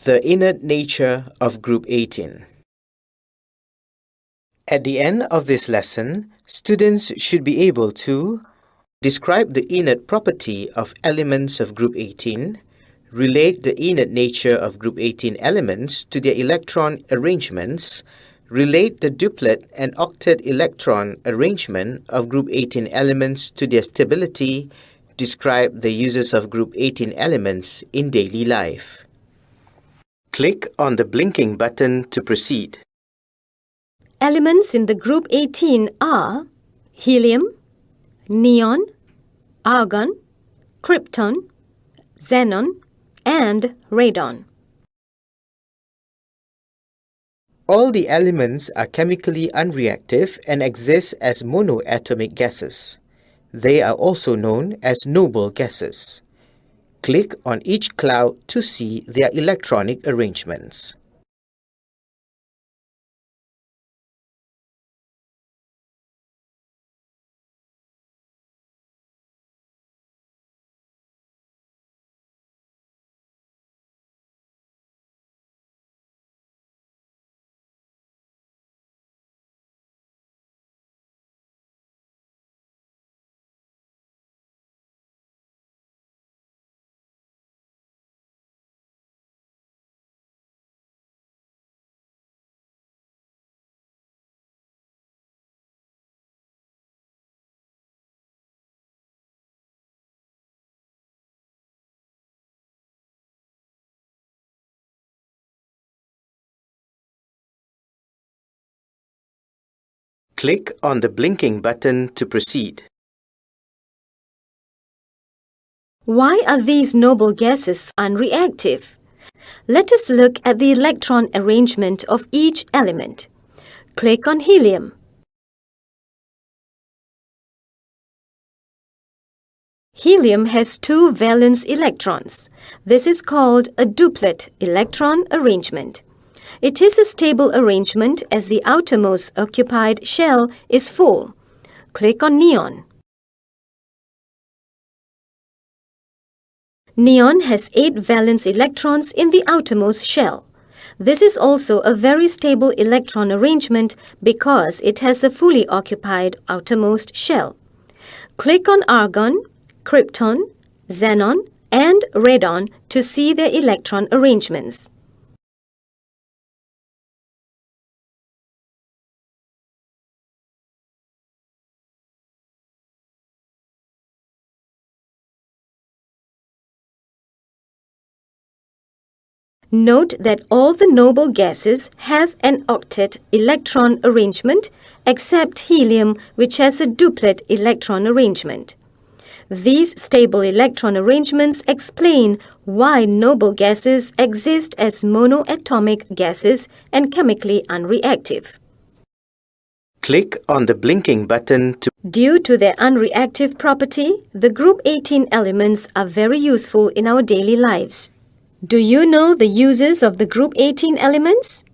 The inert nature of group 18. At the end of this lesson, students should be able to describe the inert property of elements of group 18, relate the inert nature of group 18 elements to their electron arrangements, relate the duplet and octet electron arrangement of group 18 elements to their stability, describe the uses of group 18 elements in daily life. Click on the blinking button to proceed. Elements in the group 18 are helium, neon, argon, krypton, xenon, and radon. All the elements are chemically unreactive and exist as monoatomic gases. They are also known as noble gases. Click on each cloud to see their electronic arrangements. Click on the blinking button to proceed. Why are these noble gases unreactive? Let us look at the electron arrangement of each element. Click on helium. Helium has two valence electrons. This is called a duplet electron arrangement. It is a stable arrangement as the outermost occupied shell is full. Click on neon. Neon has 8 valence electrons in the outermost shell. This is also a very stable electron arrangement because it has a fully occupied outermost shell. Click on argon, krypton, xenon, and radon to see their electron arrangements. Note that all the noble gases have an octet electron arrangement except helium, which has a duplet electron arrangement. These stable electron arrangements explain why noble gases exist as monoatomic gases and chemically unreactive. Click on the blinking button to... Due to their unreactive property, the group 18 elements are very useful in our daily lives. Do you know the uses of the group 18 elements?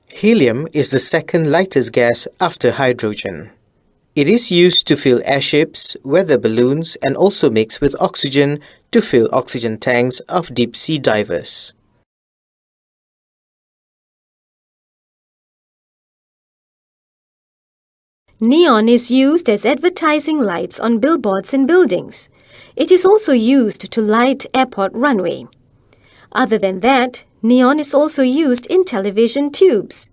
Helium is the second lightest gas after hydrogen. It is used to fill airships, weather balloons, and also mixed with oxygen to fill oxygen tanks of deep-sea divers. Neon is used as advertising lights on billboards and buildings. It is also used to light airport runway. Other than that, neon is also used in television tubes.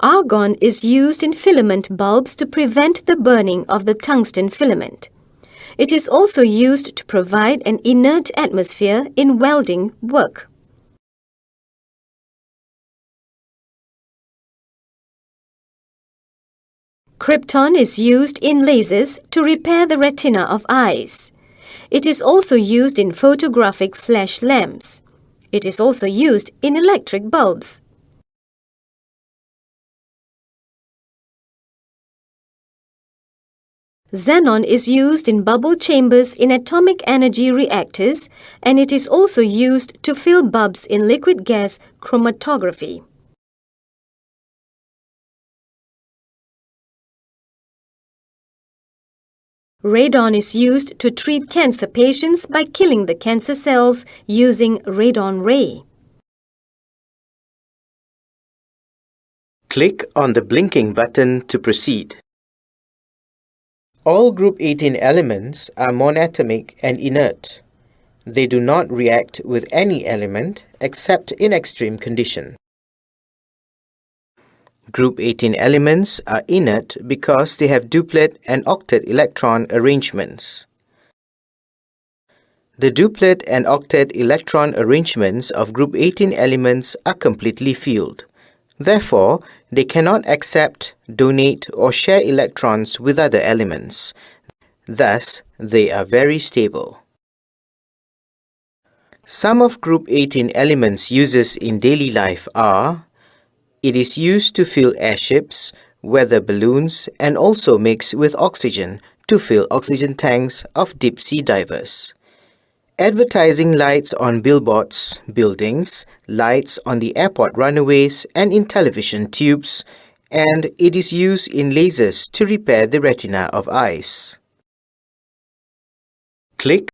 Argon is used in filament bulbs to prevent the burning of the tungsten filament. It is also used to provide an inert atmosphere in welding work. Krypton is used in lasers to repair the retina of eyes. It is also used in photographic flash lamps. It is also used in electric bulbs. Xenon is used in bubble chambers in atomic energy reactors, and it is also used to fill bulbs in liquid gas chromatography. Radon is used to treat cancer patients by killing the cancer cells using radon ray. Click on the blinking button to proceed. All group 18 elements are monatomic and inert. They do not react with any element except in extreme condition. Group 18 elements are inert because they have duplet and octet electron arrangements. The duplet and octet electron arrangements of group 18 elements are completely filled. Therefore, they cannot accept, donate, or share electrons with other elements. Thus, they are very stable. Some of group 18 elements' uses in daily life are: it is used to fill airships, weather balloons, and also mix with oxygen to fill oxygen tanks of deep-sea divers. Advertising lights on billboards, buildings, lights on the airport runways and in television tubes, and it is used in lasers to repair the retina of eyes. Click